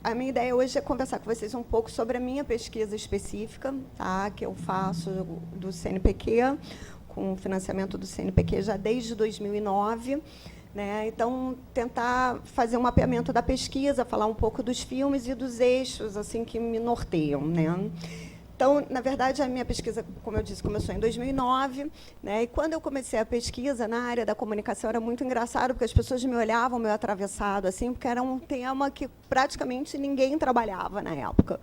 a minha ideia hoje é conversar com vocês um pouco sobre a minha pesquisa específica, tá, que eu faço do CNPq, com o financiamento do CNPq já desde 2009. Né? Então, tentar fazer um mapeamento da pesquisa, falar um pouco dos filmes e dos eixos assim que me norteiam. Né? Então, na verdade, a minha pesquisa, como eu disse, começou em 2009, né? E quando eu comecei a pesquisa na área da comunicação, era muito engraçado, porque as pessoas me olhavam meio atravessado, assim, porque era um tema que praticamente ninguém trabalhava na época.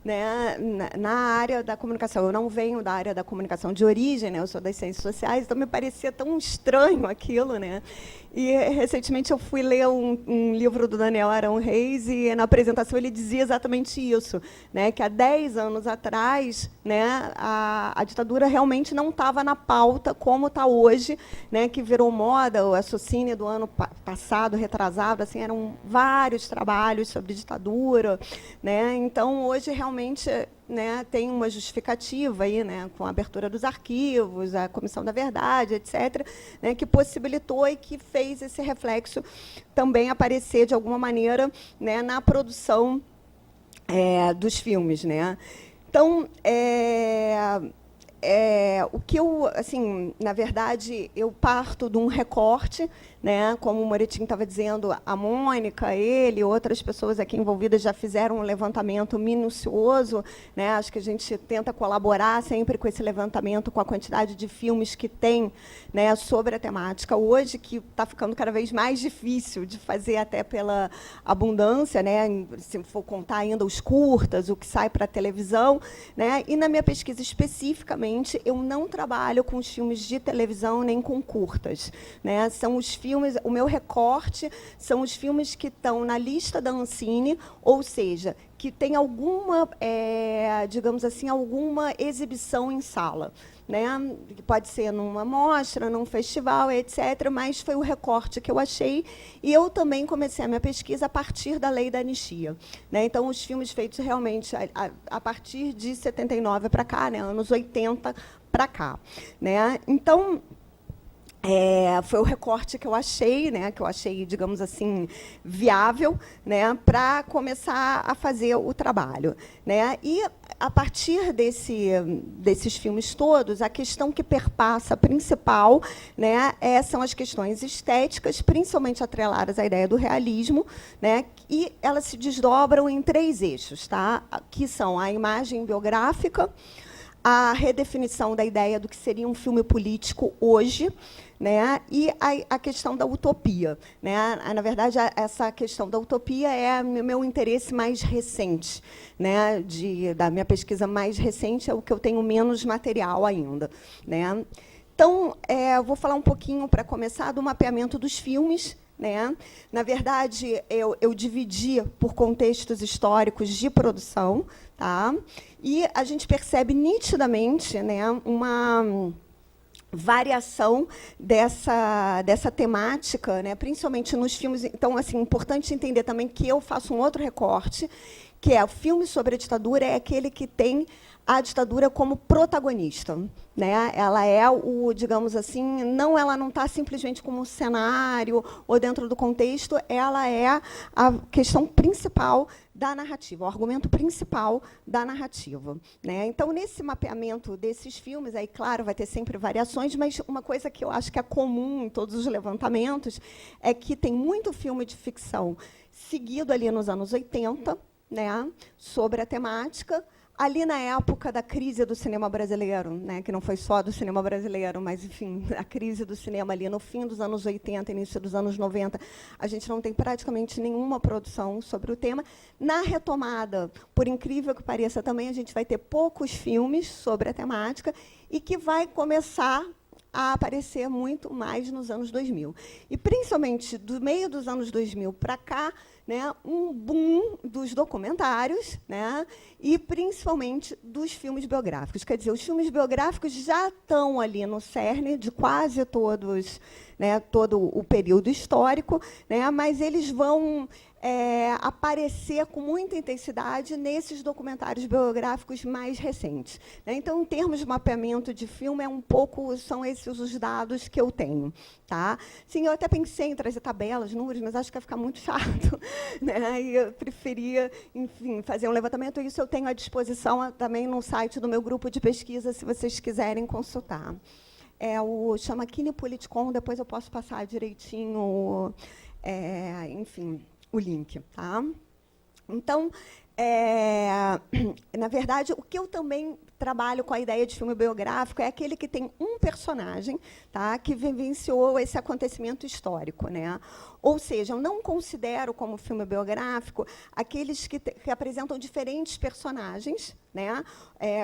Né, na área da comunicação. Eu não venho da área da comunicação de origem, né, eu sou das ciências sociais, então me parecia tão estranho aquilo. Né? E, recentemente, eu fui ler um livro do Daniel Arão Reis, e, na apresentação, ele dizia exatamente isso, né, que há 10 anos atrás, né, a ditadura realmente não estava na pauta como está hoje, né, que virou moda. A Socine do ano passado, retrasado, assim, eram vários trabalhos sobre ditadura. Né? Então, hoje, realmente, né, tem uma justificativa aí, né, com a abertura dos arquivos, a Comissão da Verdade, etc., né, que possibilitou e que fez esse reflexo também aparecer, de alguma maneira, né, na produção dos filmes. Né? Então, o que eu, assim, na verdade, eu parto de um recorte, né? Como o Moretin estava dizendo, a Mônica, ele, outras pessoas aqui envolvidas já fizeram um levantamento minucioso, né? Acho que a gente tenta colaborar sempre com esse levantamento, com a quantidade de filmes que tem, né, sobre a temática hoje, que está ficando cada vez mais difícil de fazer, até pela abundância, né? Se for contar ainda os curtas, o que sai para a televisão. Né? E, na minha pesquisa especificamente, eu não trabalho com os filmes de televisão nem com curtas. Né? São os filmes, o meu recorte são os filmes que estão na lista da Ancine, ou seja, que tem alguma, digamos assim, alguma exibição em sala. Né? Pode ser numa mostra, num festival, etc., mas foi o recorte que eu achei, e eu também comecei a minha pesquisa a partir da lei da anistia. Né? Então, os filmes feitos realmente a partir de 79 para cá, né? Anos 80 para cá. Né? Então, foi o recorte que eu achei, né, digamos assim, viável, né, para começar a fazer o trabalho. Né? E, a partir desses filmes todos, a questão que perpassa principal, né, são as questões estéticas, principalmente atreladas à ideia do realismo, né, e elas se desdobram em 3 eixos, tá? Que são a imagem biográfica, a redefinição da ideia do que seria um filme político hoje, né, e a questão da utopia. Né? Na verdade, essa questão da utopia é o meu interesse mais recente. Né, da minha pesquisa mais recente, é o que eu tenho menos material ainda. Né? Então, eu vou falar um pouquinho, para começar, do mapeamento dos filmes. Né? Na verdade, eu dividi por contextos históricos de produção. Tá? E a gente percebe nitidamente, né, uma variação dessa temática, né, principalmente nos filmes. Então, assim, importante entender também que eu faço um outro recorte, que é o filme sobre a ditadura, é aquele que tem a ditadura como protagonista. Né? Ela é digamos assim, ela não está simplesmente como um cenário ou dentro do contexto, ela é a questão principal da narrativa, o argumento principal da narrativa. Né? Então, nesse mapeamento desses filmes, aí, claro, vai ter sempre variações, mas uma coisa que eu acho que é comum em todos os levantamentos é que tem muito filme de ficção seguido ali nos anos 80, né, sobre a temática, ali na época da crise do cinema brasileiro, né, que não foi só do cinema brasileiro, mas, enfim, a crise do cinema ali no fim dos anos 80, início dos anos 90, a gente não tem praticamente nenhuma produção sobre o tema. Na retomada, por incrível que pareça, também a gente vai ter poucos filmes sobre a temática, e que vai começar a aparecer muito mais nos anos 2000. E, principalmente, do meio dos anos 2000 para cá, né, um boom dos documentários, né, e, principalmente, dos filmes biográficos. Quer dizer, os filmes biográficos já estão ali no cerne de quase todos, né, todo o período histórico, né, mas eles vão aparecer com muita intensidade nesses documentários biográficos mais recentes. Né? Então, em termos de mapeamento de filme, são esses os dados que eu tenho. Tá? Sim, eu até pensei em trazer tabelas, números, mas acho que vai ficar muito chato né? E eu preferia, enfim, fazer um levantamento. Isso eu tenho à disposição também no site do meu grupo de pesquisa, se vocês quiserem consultar. Chama Kinepoliticon, depois eu posso passar direitinho, enfim, o link. Tá? Então, na verdade, o que eu também trabalho com a ideia de filme biográfico é aquele que tem um personagem, tá, que vivenciou esse acontecimento histórico, né? Ou seja, eu não considero como filme biográfico aqueles que apresentam diferentes personagens, né?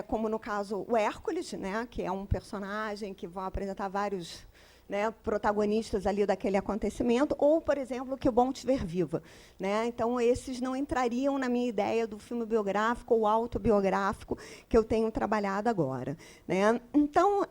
Como no caso o Hércules, né? Que é um personagem que vai apresentar vários, né, protagonistas ali daquele acontecimento, ou, por exemplo, Que o Bom Te Ver Viva. Né? Então, esses não entrariam na minha ideia do filme biográfico ou autobiográfico que eu tenho trabalhado agora. Né? Então,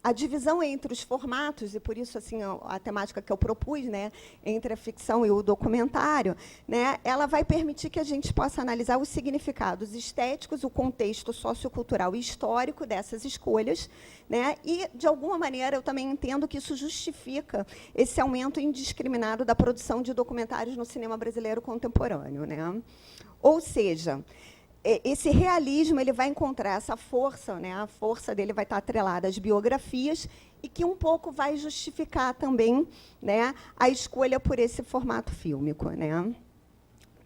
a divisão entre os formatos, e por isso assim, a temática que eu propus, né, entre a ficção e o documentário, né, ela vai permitir que a gente possa analisar os significados estéticos, o contexto sociocultural e histórico dessas escolhas, né, e, de alguma maneira, eu também entendo que isso justifica esse aumento indiscriminado da produção de documentários no cinema brasileiro contemporâneo. Né? Ou seja, esse realismo ele vai encontrar essa força, né? A força dele vai estar atrelada às biografias e que um pouco vai justificar também, né, a escolha por esse formato fílmico. Né?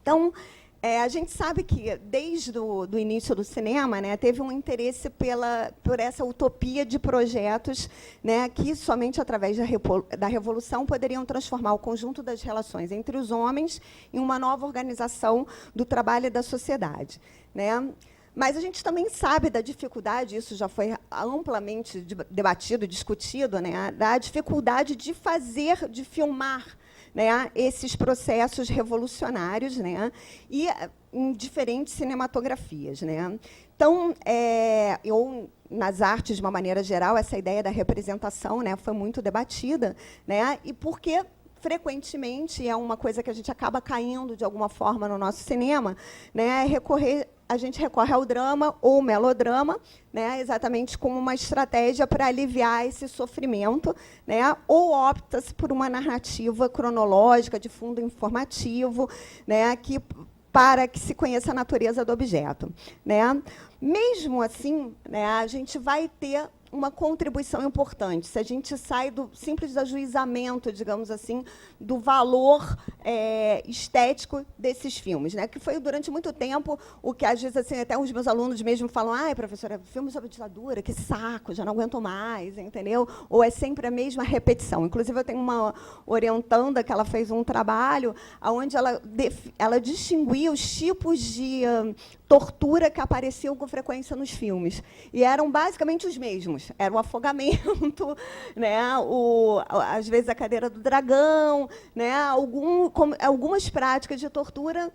Então, a gente sabe que, desde o início do cinema, né, teve um interesse por essa utopia de projetos, né, que somente através da revolução poderiam transformar o conjunto das relações entre os homens em uma nova organização do trabalho e da sociedade. Né? Mas a gente também sabe da dificuldade, isso já foi amplamente debatido e discutido, né, da dificuldade de filmar, né, esses processos revolucionários, né, e em diferentes cinematografias. Né. Então, nas artes, de uma maneira geral, essa ideia da representação, né, foi muito debatida, né, e porque frequentemente é uma coisa que a gente acaba caindo de alguma forma no nosso cinema, né, a gente recorre ao drama ou melodrama, né, exatamente como uma estratégia para aliviar esse sofrimento, né, ou opta-se por uma narrativa cronológica de fundo informativo, né, para que se conheça a natureza do objeto. Né. Mesmo assim, né, a gente vai ter uma contribuição importante. Se a gente sai do simples ajuizamento, digamos assim, do valor estético desses filmes, né? Que foi, durante muito tempo, o que, às vezes, assim, até os meus alunos mesmo falam: ai, professora, filme sobre ditadura, que saco, já não aguento mais, entendeu? Ou é sempre a mesma repetição. Inclusive, eu tenho uma orientanda que ela fez um trabalho onde ela distinguia os tipos de tortura que apareciam com frequência nos filmes. E eram basicamente os mesmos. Era o afogamento, né? Às vezes a cadeira do dragão, né? Algumas práticas de tortura,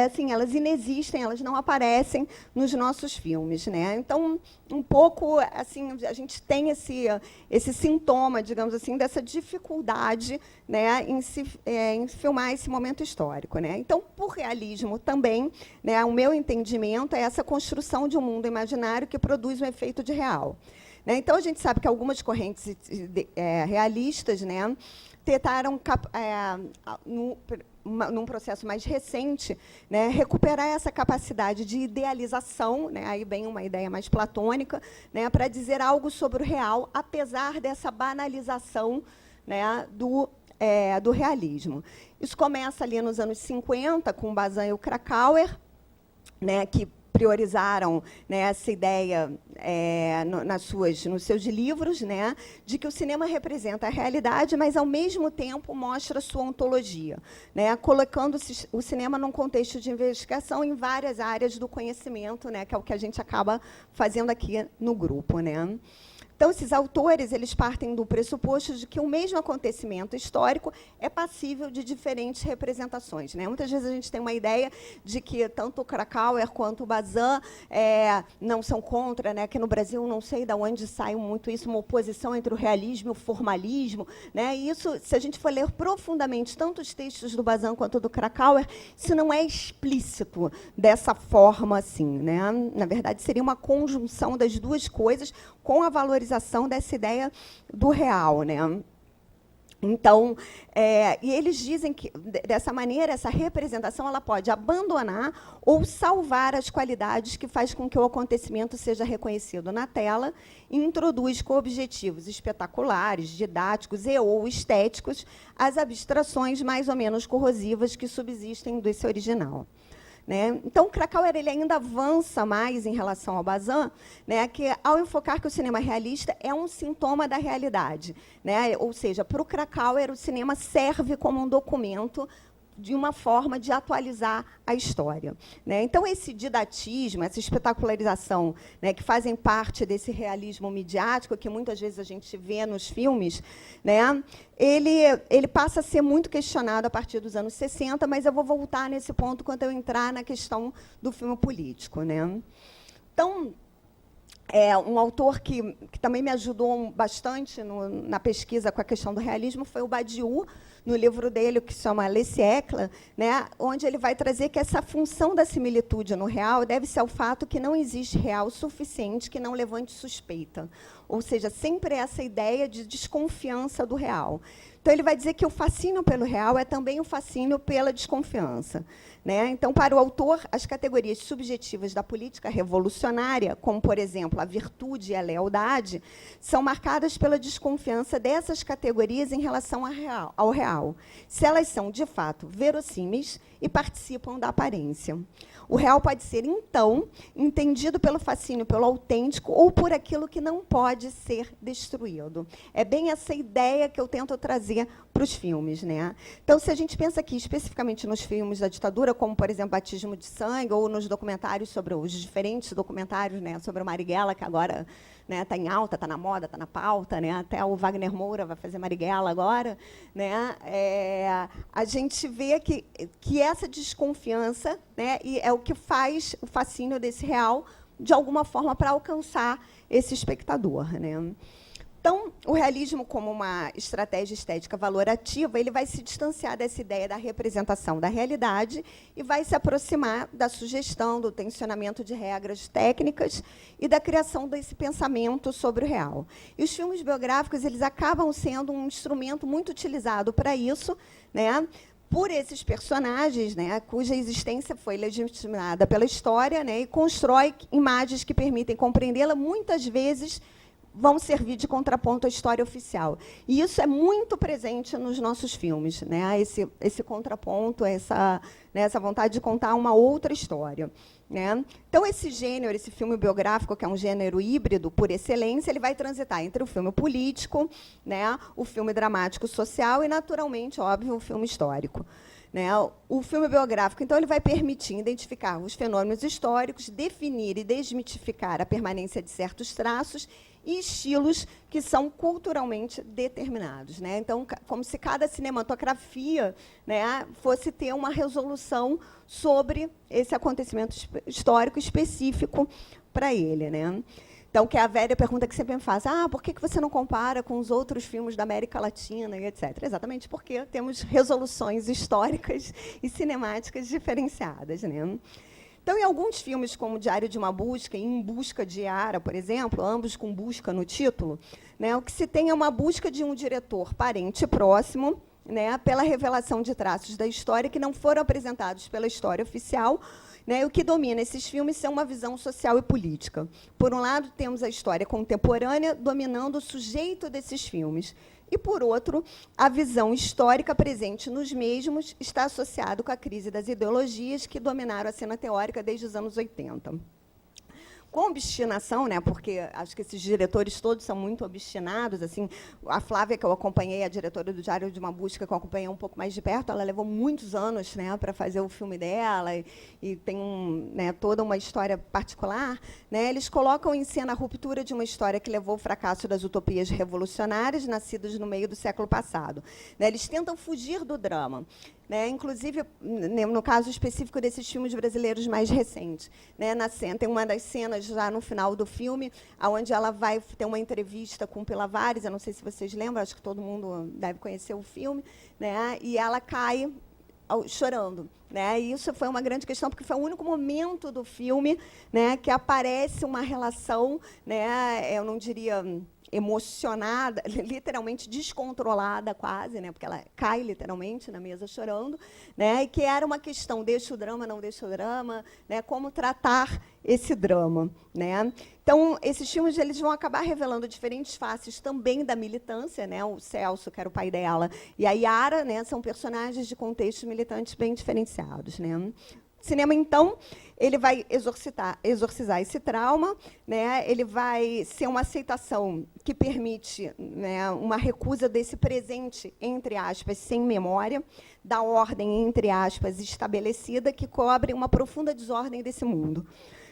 assim, elas inexistem, elas não aparecem nos nossos filmes. Né? Então, um pouco, assim, a gente tem esse sintoma, digamos assim, dessa dificuldade, né, em filmar esse momento histórico. Né? Então, por realismo também, né, o meu entendimento é essa construção de um mundo imaginário que produz um efeito de real. Né? Então, a gente sabe que algumas correntes realistas, né, tentaram, num processo mais recente, né, recuperar essa capacidade de idealização, né, aí vem uma ideia mais platônica, né, para dizer algo sobre o real, apesar dessa banalização, né, do realismo. Isso começa ali nos anos 50, com Bazin e o Krakauer, né, que priorizaram, né, essa ideia nos seus livros, né, de que o cinema representa a realidade, mas, ao mesmo tempo, mostra sua ontologia, né, colocando o cinema num contexto de investigação em várias áreas do conhecimento, né, que é o que a gente acaba fazendo aqui no grupo. Né. Então, esses autores eles partem do pressuposto de que o mesmo acontecimento histórico é passível de diferentes representações. Né? Muitas vezes a gente tem uma ideia de que tanto o Krakauer quanto o Bazin não são contra, né? Que no Brasil, não sei de onde sai muito isso, uma oposição entre o realismo e o formalismo. Né? E isso, se a gente for ler profundamente tanto os textos do Bazin quanto do Krakauer, isso não é explícito dessa forma assim. Né? Na verdade, seria uma conjunção das duas coisas com a valorização dessa ideia do real. Né? Então, e eles dizem que, dessa maneira, essa representação ela pode abandonar ou salvar as qualidades que faz com que o acontecimento seja reconhecido na tela e introduz com objetivos espetaculares, didáticos e ou estéticos as abstrações mais ou menos corrosivas que subsistem desse original. Né? Então, Krakauer ele ainda avança mais em relação ao Bazin, né, que, ao enfocar que o cinema realista é um sintoma da realidade. Né? Ou seja, para o Krakauer, o cinema serve como um documento de uma forma de atualizar a história. Né? Então, esse didatismo, essa espetacularização, né, que fazem parte desse realismo midiático, que muitas vezes a gente vê nos filmes, né, ele passa a ser muito questionado a partir dos anos 60, mas eu vou voltar nesse ponto quando eu entrar na questão do filme político. Né? Então, um autor que também me ajudou bastante na pesquisa com a questão do realismo foi o Badiou, no livro dele, que se chama Le Siècle, né, onde ele vai trazer que essa função da similitude no real deve-se ao fato que não existe real suficiente que não levante suspeita. Ou seja, sempre essa ideia de desconfiança do real. Então, ele vai dizer que o fascínio pelo real é também o fascínio pela desconfiança. Né? Então, para o autor, as categorias subjetivas da política revolucionária, como, por exemplo, a virtude e a lealdade, são marcadas pela desconfiança dessas categorias em relação ao real, se elas são, de fato, verossímeis e participam da aparência. O real pode ser, então, entendido pelo fascínio pelo autêntico ou por aquilo que não pode ser destruído. É bem essa ideia que eu tento trazer para os filmes. Né? Então, se a gente pensa aqui especificamente nos filmes da ditadura, como, por exemplo, Batismo de Sangue, ou nos documentários sobre os diferentes documentários, né, sobre o Marighella, que agora está, né, em alta, está na moda, está na pauta, né, até o Wagner Moura vai fazer Marighella agora, né, a gente vê que essa desconfiança, né, é o que faz o fascínio desse real, de alguma forma, para alcançar esse espectador. Né? Então, o realismo, como uma estratégia estética valorativa, ele vai se distanciar dessa ideia da representação da realidade e vai se aproximar da sugestão, do tensionamento de regras técnicas e da criação desse pensamento sobre o real. E os filmes biográficos eles acabam sendo um instrumento muito utilizado para isso, né, por esses personagens, né, cuja existência foi legitimada pela história, né, e constrói imagens que permitem compreendê-la, muitas vezes vão servir de contraponto à história oficial. E isso é muito presente nos nossos filmes, né? Esse contraponto, essa vontade de contar uma outra história. Né? Então, esse gênero, esse filme biográfico, que é um gênero híbrido por excelência, ele vai transitar entre o filme político, né, o filme dramático social e, naturalmente, óbvio, o filme histórico. Né? O filme biográfico, então, ele vai permitir identificar os fenômenos históricos, definir e desmitificar a permanência de certos traços e estilos que são culturalmente determinados. Né? Então, como se cada cinematografia, né, fosse ter uma resolução sobre esse acontecimento histórico específico para ele. Né? Então, que é a velha pergunta que sempre me faz, por que você não compara com os outros filmes da América Latina, e etc. Exatamente porque temos resoluções históricas e cinemáticas diferenciadas. Né? Então, em alguns filmes, como Diário de uma Busca e Em Busca de Yara, por exemplo, ambos com busca no título, né, o que se tem é uma busca de um diretor parente próximo, né, pela revelação de traços da história que não foram apresentados pela história oficial. Né, o que domina esses filmes é uma visão social e política. Por um lado, temos a história contemporânea dominando o sujeito desses filmes. E, por outro, a visão histórica presente nos mesmos está associada com a crise das ideologias que dominaram a cena teórica desde os anos 80. Com obstinação, né, porque acho que esses diretores todos são muito obstinados. Assim, a Flávia, que eu acompanhei, a diretora do Diário de uma Busca, que eu acompanhei um pouco mais de perto, ela levou muitos anos, né, para fazer o filme dela, e tem né, toda uma história particular. Né, eles colocam em cena a ruptura de uma história que levou ao fracasso das utopias revolucionárias, nascidas no meio do século passado. Né, eles tentam fugir do drama. Né, inclusive, no caso específico desses filmes brasileiros mais recentes. Né, tem uma das cenas já no final do filme, onde ela vai ter uma entrevista com o Pilavares, eu não sei se vocês lembram, acho que todo mundo deve conhecer o filme, né, e ela cai chorando. Né, e isso foi uma grande questão, porque foi o único momento do filme, né, que aparece uma relação, né, eu não diria emocionada, literalmente descontrolada quase, né, porque ela cai literalmente na mesa chorando, né, e que era uma questão, deixa o drama, não deixa o drama, né, como tratar esse drama, né. Então, esses filmes eles vão acabar revelando diferentes faces também da militância, né, o Celso, que era o pai dela, e a Yara, né, são personagens de contextos militantes bem diferenciados, né. O cinema, então, ele vai exorcizar esse trauma, né? Ele vai ser uma aceitação que permite, né, uma recusa desse presente, entre aspas, sem memória, da ordem, entre aspas, estabelecida, que cobre uma profunda desordem desse mundo.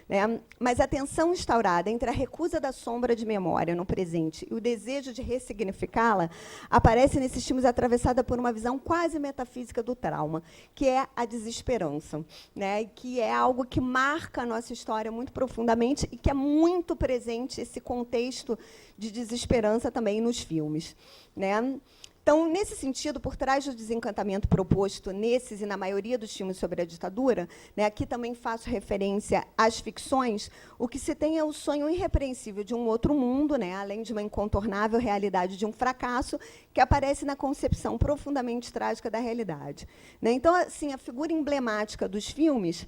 Né? Mas a tensão instaurada entre a recusa da sombra de memória no presente e o desejo de ressignificá-la aparece nesses filmes atravessada por uma visão quase metafísica do trauma, que é a desesperança, né? E que é algo que marca a nossa história muito profundamente e que é muito presente esse contexto de desesperança também nos filmes, né? Então, nesse sentido, por trás do desencantamento proposto nesses e na maioria dos filmes sobre a ditadura, né, aqui também faço referência às ficções, o que se tem é o sonho irrepreensível de um outro mundo, né, além de uma incontornável realidade de um fracasso, que aparece na concepção profundamente trágica da realidade. Né? Então, assim, a figura emblemática dos filmes,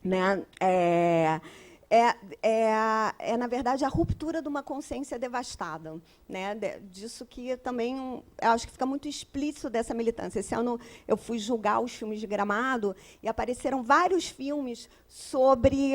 né, na verdade, a ruptura de uma consciência devastada, né? Disso que também eu acho que fica muito explícito dessa militância. Esse ano eu fui julgar os filmes de Gramado e apareceram vários filmes sobre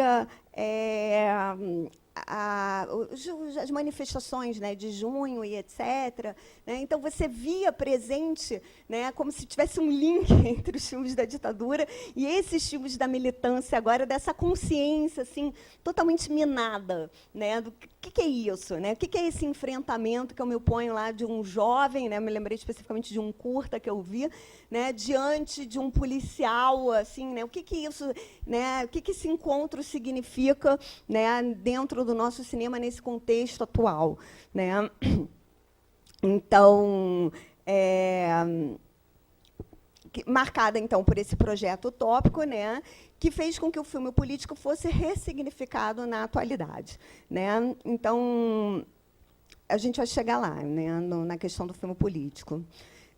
as manifestações, né, de junho e etc. Né? Então, você via presente, né, como se tivesse um link entre os filmes da ditadura e esses filmes da militância, agora, dessa consciência assim, totalmente minada. Né, do que é isso? Né? O que é esse enfrentamento que eu me oponho lá de um jovem, né, me lembrei especificamente de um curta que eu vi, né, diante de um policial, assim, né, o que isso, né, o que esse encontro significa, né, dentro do nosso cinema nesse contexto atual, né? Então, marcada então por esse projeto utópico, né, que fez com que o filme político fosse ressignificado na atualidade, né? Então, a gente vai chegar lá, né, na questão do filme político.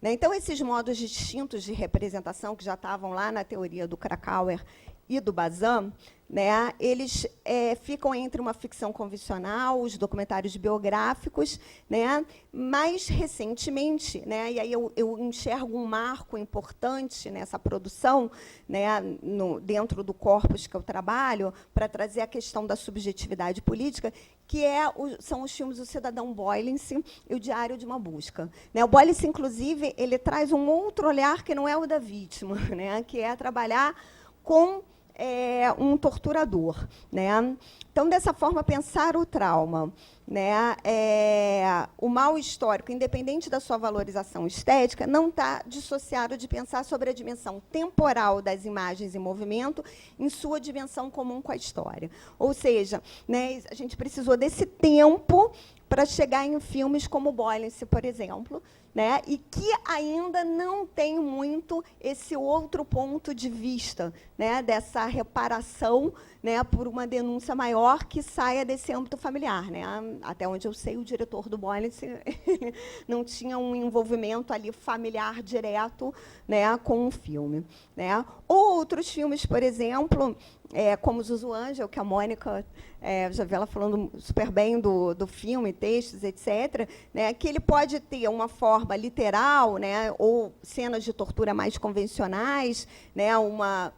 Né? Então, esses modos distintos de representação, que já estavam lá na teoria do Krakauer e do Bazin, né, eles ficam entre uma ficção convencional, os documentários biográficos, né, mais recentemente, né, e aí eu enxergo um marco importante nessa produção, né, dentro do corpus que eu trabalho, para trazer a questão da subjetividade política, que são os filmes O Cidadão Boylense e O Diário de uma Busca. Né, o Boylense, inclusive, ele traz um outro olhar que não é o da vítima, né, que é trabalhar com um torturador. Né? Então, dessa forma, pensar o trauma, né, o mal histórico, independente da sua valorização estética, não está dissociado de pensar sobre a dimensão temporal das imagens em movimento em sua dimensão comum com a história. Ou seja, né, a gente precisou desse tempo para chegar em filmes como Boylense, por exemplo, né, e que ainda não tem muito esse outro ponto de vista, né, dessa reparação, né, por uma denúncia maior que saia desse âmbito familiar. Né. Até onde eu sei, o diretor do Boylense não tinha um envolvimento ali familiar direto, né, com o filme. Né. Outros filmes, por exemplo, como Zuzu Angel, que a Mônica, já vi ela falando super bem do filme, textos, etc., né, que ele pode ter uma forma literal, né, ou cenas de tortura mais convencionais, né,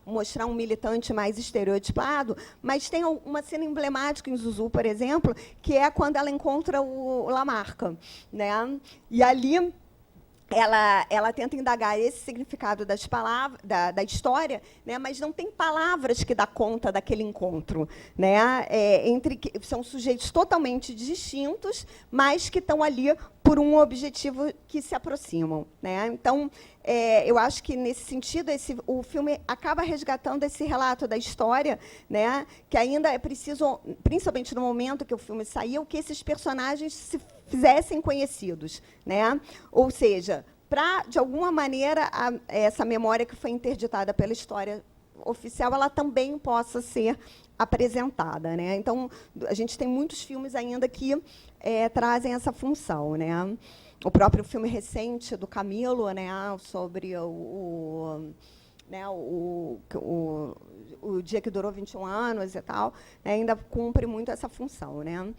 mostrar um militante mais estereotipado, mas tem uma cena emblemática em Zuzu, por exemplo, que é quando ela encontra o Lamarca. Né, e ali ela tenta indagar esse significado das palavras, da história, né, mas não tem palavras que dá conta daquele encontro. Né, são sujeitos totalmente distintos, mas que estão ali por um objetivo que se aproximam. Né. Então, eu acho que, nesse sentido, o filme acaba resgatando esse relato da história, né, que ainda é preciso, principalmente no momento que o filme saiu, que esses personagens se fizessem conhecidos. Né? Ou seja, para, de alguma maneira, essa memória que foi interditada pela história oficial ela também possa ser apresentada, né? Então, a gente tem muitos filmes ainda que trazem essa função, né? O próprio filme recente do Camilo, né, sobre o dia que durou 21 anos e tal, né, ainda cumpre muito essa função, né?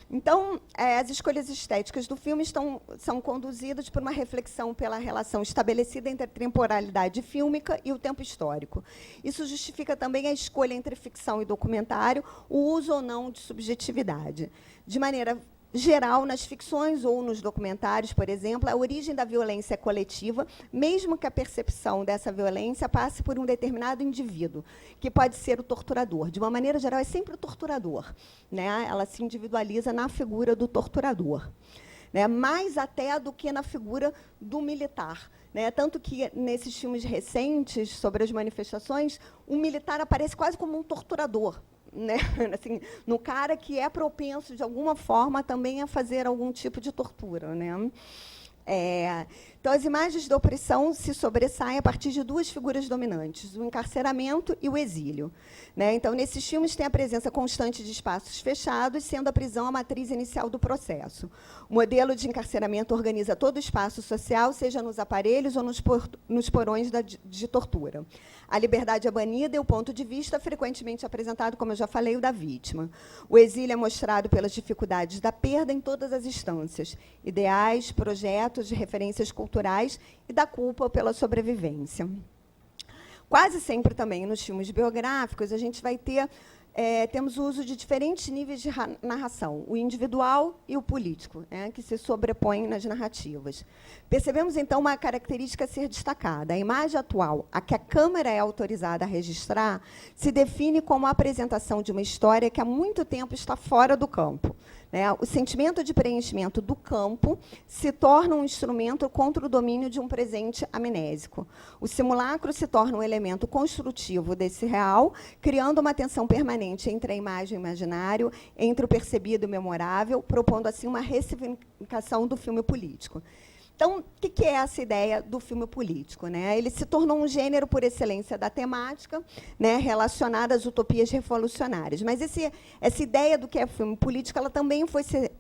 Então, as escolhas estéticas do filme são conduzidas por uma reflexão pela relação estabelecida entre a temporalidade fílmica e o tempo histórico. Isso justifica também a escolha entre ficção e documentário, o uso ou não de subjetividade. De maneira geral, nas ficções ou nos documentários, por exemplo, a origem da violência é coletiva, mesmo que a percepção dessa violência passe por um determinado indivíduo, que pode ser o torturador. De uma maneira geral, é sempre o torturador, né? Ela se individualiza na figura do torturador, né? Mais até do que na figura do militar, né? Tanto que, nesses filmes recentes sobre as manifestações, o militar aparece quase como um torturador, né? Assim, no cara que é propenso, de alguma forma, também a fazer algum tipo de tortura, né? Então, as imagens da opressão se sobressaem a partir de duas figuras dominantes, o encarceramento e o exílio, né? Então, nesses filmes, tem a presença constante de espaços fechados, sendo a prisão a matriz inicial do processo. O modelo de encarceramento organiza todo o espaço social, seja nos aparelhos ou nos porões de tortura. A liberdade é banida e o ponto de vista frequentemente apresentado, como eu já falei, o da vítima. O exílio é mostrado pelas dificuldades da perda em todas as instâncias, ideais, projetos, de referências culturais e da culpa pela sobrevivência. Quase sempre também nos filmes biográficos a gente vai ter temos o uso de diferentes níveis de narração, o individual e o político, né, que se sobrepõem nas narrativas. Percebemos, então, uma característica a ser destacada. A imagem atual, a que a câmera é autorizada a registrar, se define como a apresentação de uma história que há muito tempo está fora do campo, né? O sentimento de preenchimento do campo se torna um instrumento contra o domínio de um presente amnésico. O simulacro se torna um elemento construtivo desse real, criando uma tensão permanente entre a imagem e o imaginário, entre o percebido e o memorável, propondo, assim, uma ressignificação do filme político. Então, o que é essa ideia do filme político, né? Ele se tornou um gênero por excelência da temática, né, relacionada às utopias revolucionárias. Mas essa ideia do que é filme político, ela também foi se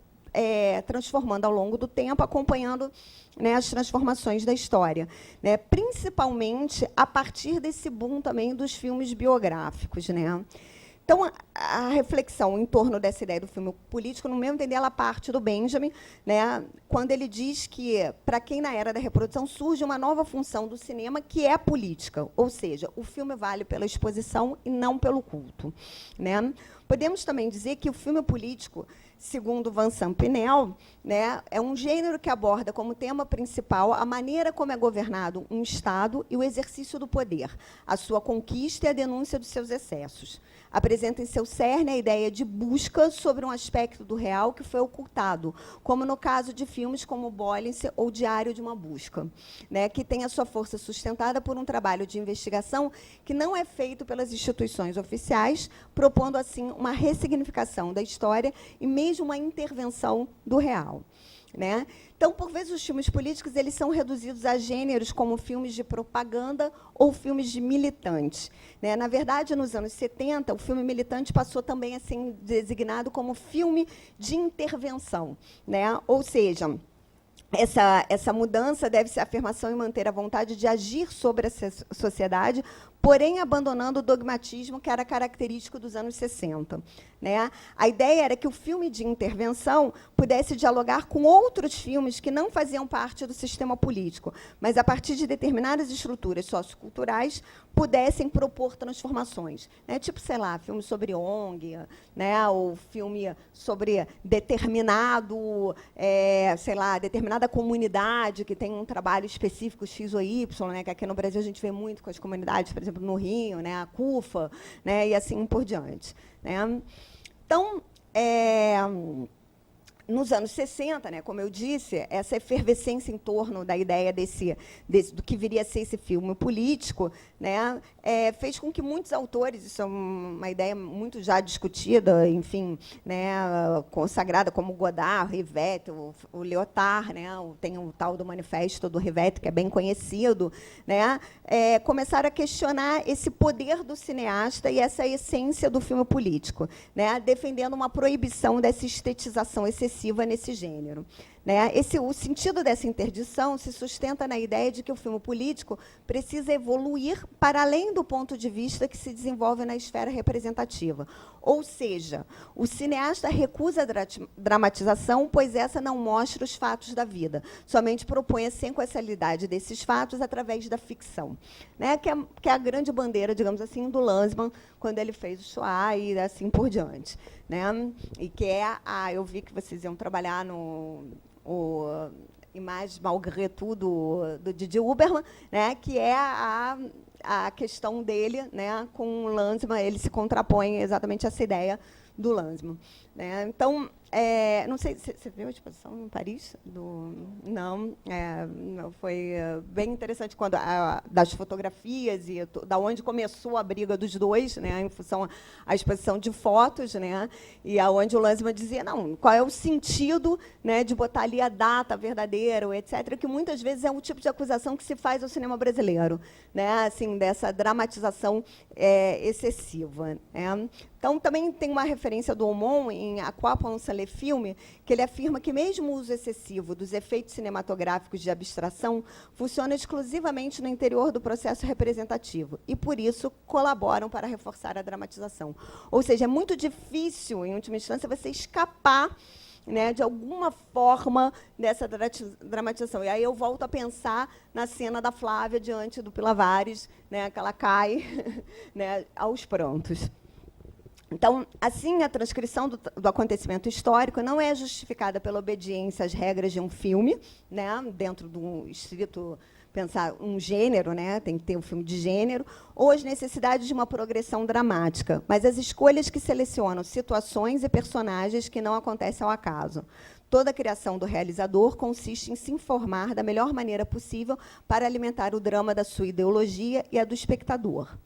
transformando ao longo do tempo, acompanhando, né, as transformações da história, né, principalmente a partir desse boom também dos filmes biográficos, né? Então, a reflexão em torno dessa ideia do filme político, no meu entender, ela parte do Benjamin, né, quando ele diz que, para quem na era da reprodução, surge uma nova função do cinema, que é a política, ou seja, o filme vale pela exposição e não pelo culto, né? Podemos também dizer que o filme político, segundo Vincent Pinel, né, é um gênero que aborda como tema principal a maneira como é governado um Estado e o exercício do poder, a sua conquista e a denúncia dos seus excessos. Apresenta em seu cerne a ideia de busca sobre um aspecto do real que foi ocultado, como no caso de filmes como Bollinger ou Diário de uma Busca, né, que tem a sua força sustentada por um trabalho de investigação que não é feito pelas instituições oficiais, propondo, assim, uma ressignificação da história e mesmo uma intervenção do real, né? Então, por vezes, os filmes políticos eles são reduzidos a gêneros como filmes de propaganda ou filmes de militantes, né? Na verdade, nos anos 70, o filme militante passou também a ser designado como filme de intervenção, né? Ou seja, essa mudança deve-se à afirmação e manter a vontade de agir sobre a sociedade, porém abandonando o dogmatismo que era característico dos anos 60. Né? A ideia era que o filme de intervenção pudesse dialogar com outros filmes que não faziam parte do sistema político, mas, a partir de determinadas estruturas socioculturais, pudessem propor transformações. Né? Tipo, sei lá, filme sobre ONG, né? Ou filme sobre determinado, sei lá, determinada comunidade que tem um trabalho específico X ou Y, né? Que aqui no Brasil a gente vê muito com as comunidades, por exemplo, no Rio, né? A CUFA, né? E assim por diante. Né? Então, nos anos 60, né, como eu disse, essa efervescência em torno da ideia do que viria a ser esse filme político, né, fez com que muitos autores, isso é uma ideia muito já discutida, enfim, né, consagrada, como Godard, Rivette, o Lyotard, né, tem o tal do Manifesto do Rivette, que é bem conhecido, né, começaram a questionar esse poder do cineasta e essa essência do filme político, né, defendendo uma proibição dessa estetização excessiva nesse gênero. Né? O sentido dessa interdição se sustenta na ideia de que o filme político precisa evoluir para além do ponto de vista que se desenvolve na esfera representativa. Ou seja, o cineasta recusa a dramatização, pois essa não mostra os fatos da vida, somente propõe a sequencialidade desses fatos através da ficção. Né? Que é a grande bandeira, digamos assim, do Lanzmann, quando ele fez o Shoah e assim por diante. Né? E que eu vi que vocês iam trabalhar no Image Malgré Tout do Didier Huberman, né, que é a questão dele, né, com o Lanzmann, ele se contrapõe exatamente a essa ideia do Lanzmann. Né? Então, não sei, você viu a exposição em Paris? Não, foi bem interessante quando das fotografias e da onde começou a briga dos dois, né, em função à exposição de fotos, né, e aonde o Lanzmann dizia, não, qual é o sentido, né, de botar ali a data verdadeira, etc., que muitas vezes é um tipo de acusação que se faz ao cinema brasileiro, né, assim, dessa dramatização excessiva. Né? Então, também tem uma referência do Aumont em A Quoi pense le film, que ele afirma que mesmo o uso excessivo dos efeitos cinematográficos de abstração funciona exclusivamente no interior do processo representativo e, por isso, colaboram para reforçar a dramatização. Ou seja, é muito difícil, em última instância, você escapar, né, de alguma forma dessa dramatização. E aí eu volto a pensar na cena da Flávia diante do Pilavares, né, que ela cai né, aos prantos. Então, assim, a transcrição do acontecimento histórico não é justificada pela obediência às regras de um filme, né, dentro de um estrito, pensar um gênero, né, tem que ter um filme de gênero, ou as necessidades de uma progressão dramática, mas as escolhas que selecionam situações e personagens que não acontecem ao acaso. Toda a criação do realizador consiste em se informar da melhor maneira possível para alimentar o drama da sua ideologia e a do espectador.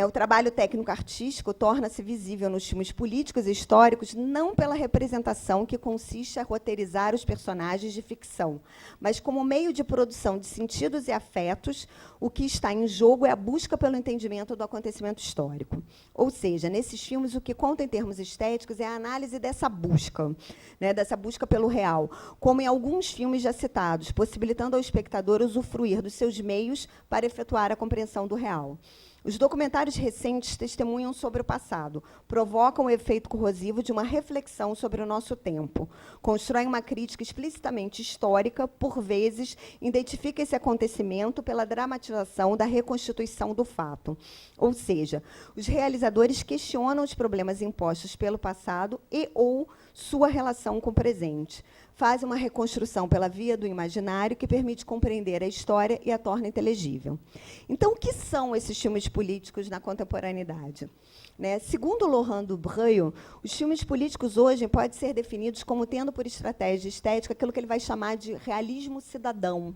O trabalho técnico-artístico torna-se visível nos filmes políticos e históricos não pela representação que consiste a roteirizar os personagens de ficção, mas como meio de produção de sentidos e afetos, o que está em jogo é a busca pelo entendimento do acontecimento histórico. Ou seja, nesses filmes, o que conta em termos estéticos é a análise dessa busca, né, dessa busca pelo real, como em alguns filmes já citados, possibilitando ao espectador usufruir dos seus meios para efetuar a compreensão do real. Os documentários recentes testemunham sobre o passado, provocam o efeito corrosivo de uma reflexão sobre o nosso tempo, constroem uma crítica explicitamente histórica, por vezes, identifica esse acontecimento pela dramatização da reconstituição do fato. Ou seja, os realizadores questionam os problemas impostos pelo passado e ou sua relação com o presente. Faz uma reconstrução pela via do imaginário que permite compreender a história e a torna inteligível. Então, o que são esses filmes políticos na contemporaneidade? Né? Segundo Laurent Dubreuil, os filmes políticos hoje podem ser definidos como tendo por estratégia estética aquilo que ele vai chamar de realismo cidadão,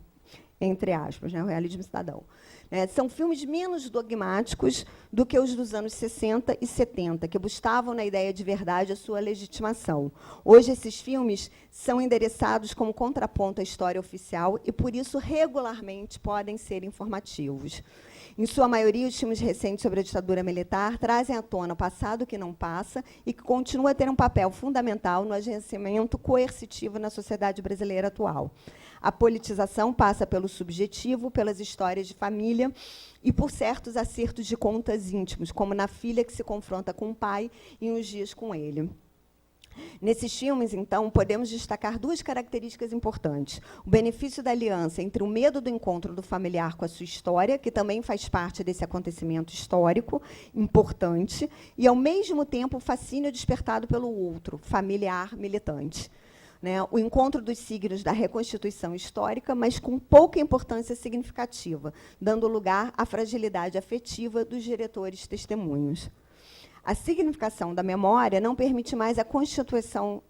entre aspas, né? O realismo cidadão. São filmes menos dogmáticos do que os dos anos 60 e 70, que buscavam na ideia de verdade a sua legitimação. Hoje, esses filmes são endereçados como contraponto à história oficial e, por isso, regularmente podem ser informativos. Em sua maioria, os filmes recentes sobre a ditadura militar trazem à tona o passado que não passa e que continua a ter um papel fundamental no agenciamento coercitivo na sociedade brasileira atual. A politização passa pelo subjetivo, pelas histórias de família e por certos acertos de contas íntimos, como na filha que se confronta com o pai e uns dias com ele. Nesses filmes, então, podemos destacar duas características importantes. O benefício da aliança entre o medo do encontro do familiar com a sua história, que também faz parte desse acontecimento histórico importante, e, ao mesmo tempo, o fascínio despertado pelo outro, familiar, militante. O encontro dos signos da reconstituição histórica, mas com pouca importância significativa, dando lugar à fragilidade afetiva dos diretores testemunhos. A significação da memória não permite mais a continuação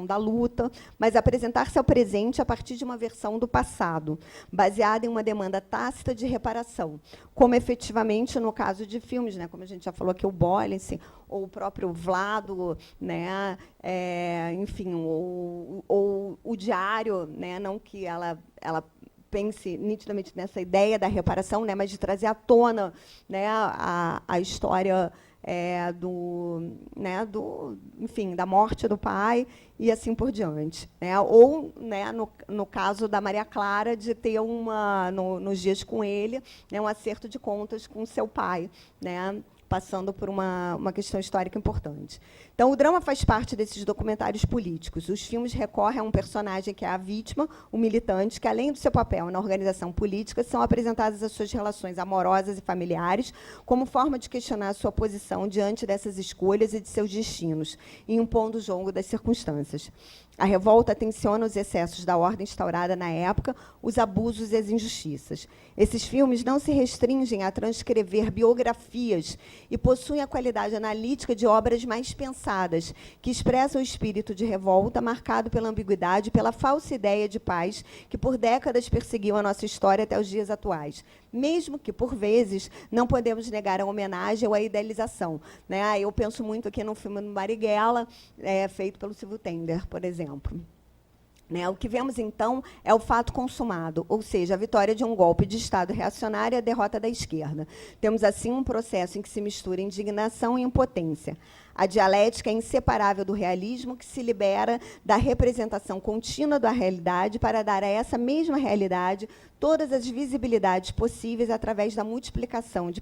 da luta, mas apresentar-se ao presente a partir de uma versão do passado, baseada em uma demanda tácita de reparação, como efetivamente no caso de filmes, né, como a gente já falou aqui, o Boylense, ou o próprio Vlado, né, enfim, ou o Diário, né, não que ela pense nitidamente nessa ideia da reparação, né, mas de trazer à tona, né, a história enfim, da morte do pai e assim por diante, né? Ou, né, no caso da Maria Clara, de ter nos dias com ele, né, um acerto de contas com seu pai, né, passando por uma questão histórica importante. Então, o drama faz parte desses documentários políticos. Os filmes recorrem a um personagem que é a vítima, o militante, que, além do seu papel na organização política, são apresentadas as suas relações amorosas e familiares como forma de questionar a sua posição diante dessas escolhas e de seus destinos, e impondo o jogo das circunstâncias. A revolta tensiona os excessos da ordem instaurada na época, os abusos e as injustiças. Esses filmes não se restringem a transcrever biografias e possuem a qualidade analítica de obras mais pensadas, que expressam o espírito de revolta marcado pela ambiguidade e pela falsa ideia de paz que por décadas perseguiu a nossa história até os dias atuais. Mesmo que, por vezes, não podemos negar a homenagem ou a idealização, né? Eu penso muito aqui no filme do Marighella, feito pelo Silvio Tender, por exemplo. Né, o que vemos, então, é o fato consumado, ou seja, a vitória de um golpe de Estado reacionário e a derrota da esquerda. Temos, assim, um processo em que se mistura indignação e impotência. A dialética é inseparável do realismo, que se libera da representação contínua da realidade para dar a essa mesma realidade todas as visibilidades possíveis através da multiplicação de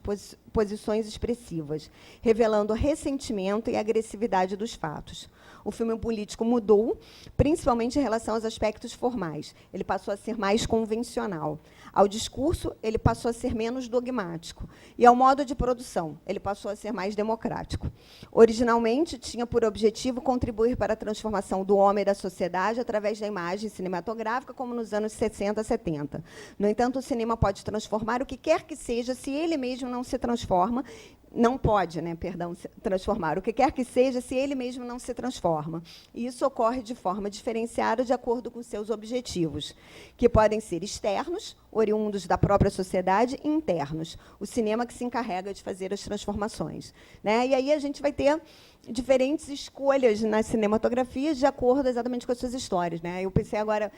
posições expressivas, revelando ressentimento e agressividade dos fatos. O filme político mudou, principalmente em relação aos aspectos formais. Ele passou a ser mais convencional. Ao discurso, ele passou a ser menos dogmático. E ao modo de produção, ele passou a ser mais democrático. Originalmente, tinha por objetivo contribuir para a transformação do homem e da sociedade através da imagem cinematográfica, como nos anos 60, 70. No entanto, o cinema pode transformar o que quer que seja, se ele mesmo não se transforma, não pode, né, perdão, transformar o que quer que seja, se ele mesmo não se transforma. E isso ocorre de forma diferenciada de acordo com seus objetivos, que podem ser externos, oriundos da própria sociedade, e internos, o cinema que se encarrega de fazer as transformações. Né? E aí a gente vai ter diferentes escolhas na cinematografia de acordo exatamente com as suas histórias. Né? Eu pensei agora,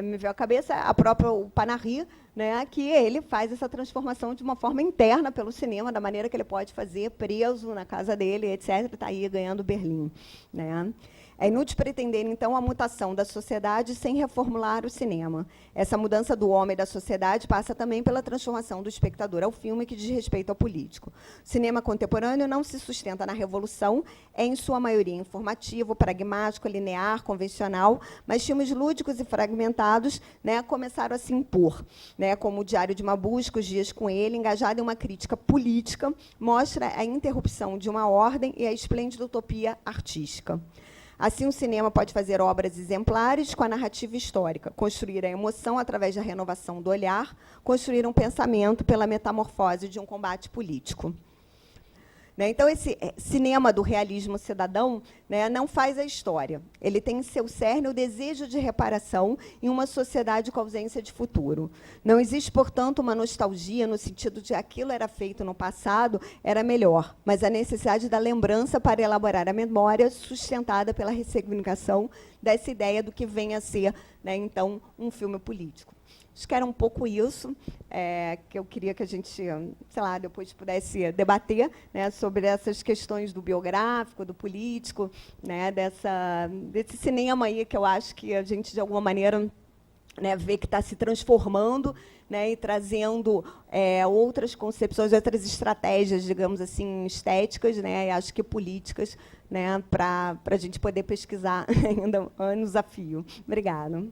me veio à cabeça o Panahi, né, que ele faz essa transformação de uma forma interna pelo cinema, da maneira que ele pode fazer, preso na casa dele, etc., está aí ganhando Berlim. Né? É inútil pretender, então, a mutação da sociedade sem reformular o cinema. Essa mudança do homem e da sociedade passa também pela transformação do espectador ao filme, que diz respeito ao político. O cinema contemporâneo não se sustenta na revolução, é, em sua maioria, informativo, pragmático, linear, convencional, mas filmes lúdicos e fragmentados, né, começaram a se impor. Né, como o Diário de uma Busca, Os Dias com Ele, engajado em uma crítica política, mostra a interrupção de uma ordem e a esplêndida utopia artística. Assim, o cinema pode fazer obras exemplares com a narrativa histórica, construir a emoção através da renovação do olhar, construir um pensamento pela metamorfose de um combate político. Né? Então, esse cinema do realismo cidadão, né, não faz a história. Ele tem em seu cerne o desejo de reparação em uma sociedade com ausência de futuro. Não existe, portanto, uma nostalgia no sentido de aquilo era feito no passado, era melhor, mas a necessidade da lembrança para elaborar a memória sustentada pela ressignificação dessa ideia do que vem a ser, né, então, um filme político. Acho que era um pouco isso que eu queria que a gente, sei lá, depois pudesse debater, né, sobre essas questões do biográfico, do político, né, desse cinema aí que eu acho que a gente, de alguma maneira, né, vê que está se transformando, né, e trazendo outras concepções, outras estratégias, digamos assim, estéticas, né, e acho que políticas, né, para a gente poder pesquisar ainda anos a fio. Obrigada.